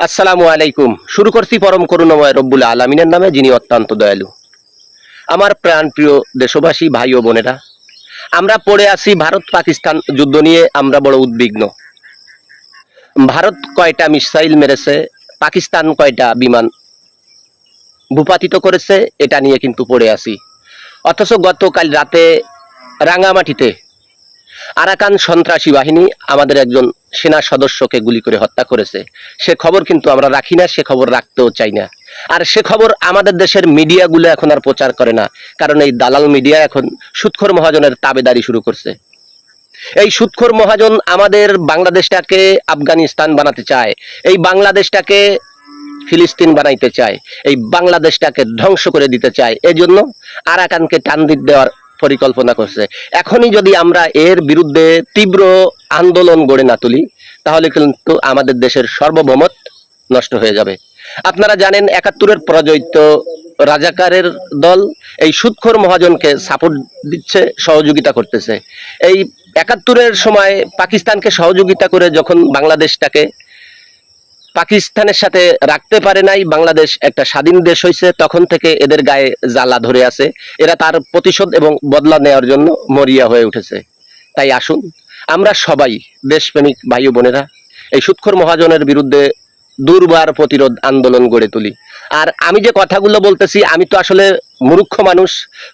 আসসালামু আলাইকুম। শুরু করছি পরম করুণাময় রব্বুল আলামিনের নামে, যিনি অত্যন্ত দয়ালু। আমার প্রাণ প্রিয় দেশবাসী, ভাই ও বোনেরা, আমরা পড়ে আছি ভারত পাকিস্তান যুদ্ধ নিয়ে। আমরা বড় উদ্বিগ্ন। ভারত কয়টা মিসাইল মেরেছে, পাকিস্তান কয়টা বিমান ভূপাতিত করেছে, এটা নিয়ে কিন্তু পড়ে আছি। অথচ গতকাল রাতে রাঙ্গামাটিতে আরাকান সন্ত্রাসী বাহিনী আমাদের একজন সেনা সদস্যকে গুলি করে হত্যা করেছে। সে খবর কিন্তু আমরা রাখি না, সে খবর রাখতেও চাই না। আর সে খবর আমাদের দেশের মিডিয়াগুলো এখন আর প্রচার করে না, কারণ এই দালাল মিডিয়া এখন সুদখোর মহাজনের তাবেদারি শুরু করছে। এই সুদখোর মহাজন আমাদের বাংলাদেশটাকে আফগানিস্তান বানাতে চায়, এই বাংলাদেশটাকে ফিলিস্তিন বানাইতে চায়, এই বাংলাদেশটাকে ধ্বংস করে দিতে চায়। এজন্য আরাকানকে টান দেওয়ার পরিকল্পনা করছে। এখনই যদি আমরা এর বিরুদ্ধে তীব্র আন্দোলন গড়ে না তুলি, তাহলে কিন্তু আমাদের দেশের সার্বভৌমত্ব নষ্ট হয়ে যাবে। আপনারা জানেন ৭১-এর প্রজয়িত রাজাকারের দল এই সুদখোর মহাজনকে সাপোর্ট দিচ্ছে, সহযোগিতা করতেছে। এই ৭১-এর সময় পাকিস্তানকে সহযোগিতা করে যখন বাংলাদেশটাকে পাকিস্তানের সাথে রাখতে পারে নাই, বাংলাদেশ একটা স্বাধীন দেশ হয়েছে, তখন থেকে এদের গায়ে জ্বালা ধরে আছে। এরা তার প্রতিশোধ এবং বদলা নেওয়ার জন্য মরিয়া হয়ে উঠেছে। তাই আসুন আমরা সবাই দেশপ্রেমিক ভাই ও বোনেরা এই সুদখোর মহাজনের বিরুদ্ধে দুর্বার প্রতিরোধ আন্দোলন গড়ে তুলি। আর আমি যে কথাগুলো বলতেছি, আমি তো আসলে মূর্খ মানুষ,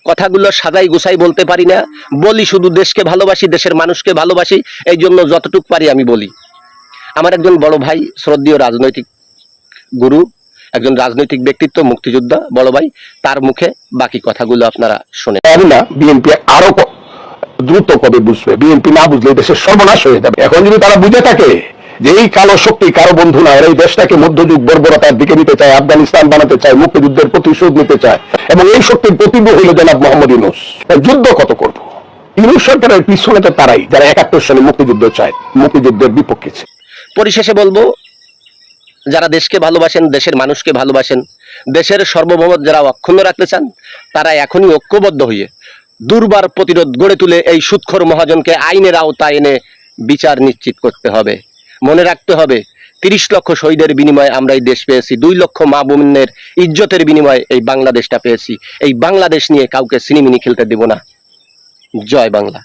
কথাগুলো সাজাই গুছাই বলতে পারি না। বলি শুধু দেশকে ভালোবাসি, দেশের মানুষকে ভালোবাসি, এই জন্য যতটুকু পারি আমি বলি। আমার একজন বড় ভাই, শ্রদ্ধেয় রাজনৈতিক গুরু, একজন রাজনৈতিক ব্যক্তিত্ব, মুক্তিযোদ্ধা বড় ভাই, তার মুখে বাকি কথাগুলো আপনারা শুনে না। বিএনপি আরো দ্রুত কবে বুঝবে? বিএনপি না বুঝলে দেশের সর্বনাশ হয়ে যাবে। এখন যদি তারা বুঝে থাকে যে এই কালো শক্তি কারো বন্ধু না, এই দেশটাকে মধ্যযুগ বর্বরতার দিকে নিতে চায়, আফগানিস্তান বানাতে চায়, মুক্তিযুদ্ধের প্রতিশোধ নিতে চায়, এবং এই শক্তির প্রতিবিম্ব হইল জনাব মোহাম্মদ ইউনূস। যুদ্ধ কত করব? ইউনূস সরকারের পিছনে তো তারাই যারা ৭১ সালে মুক্তিযুদ্ধ চায়, মুক্তিযুদ্ধের বিপক্ষে। পরিশেষে বলবো, যারা দেশকে ভালোবাসেন, দেশের মানুষকে ভালোবাসেন, দেশের সার্বভৌমত্ব যারা অক্ষুণ্ণ রাখতে চান, তারা এখনই ঐক্যবদ্ধ হয়ে দুর্বার প্রতিরোধ গড়ে তুলে এই সুদখোর মহাজনকে আইনের আওতায় এনে বিচার নিশ্চিত করতে হবে। মনে রাখতে হবে, ৩০ লক্ষ শহীদের বিনিময়ে আমরা এই দেশ পেয়েছি, ২ লক্ষ মা বোনের ইজ্জতের বিনিময়ে এই বাংলাদেশটা পেয়েছি। এই বাংলাদেশ নিয়ে কাউকে সিনিমিনি খেলতে দেব না। জয় বাংলা।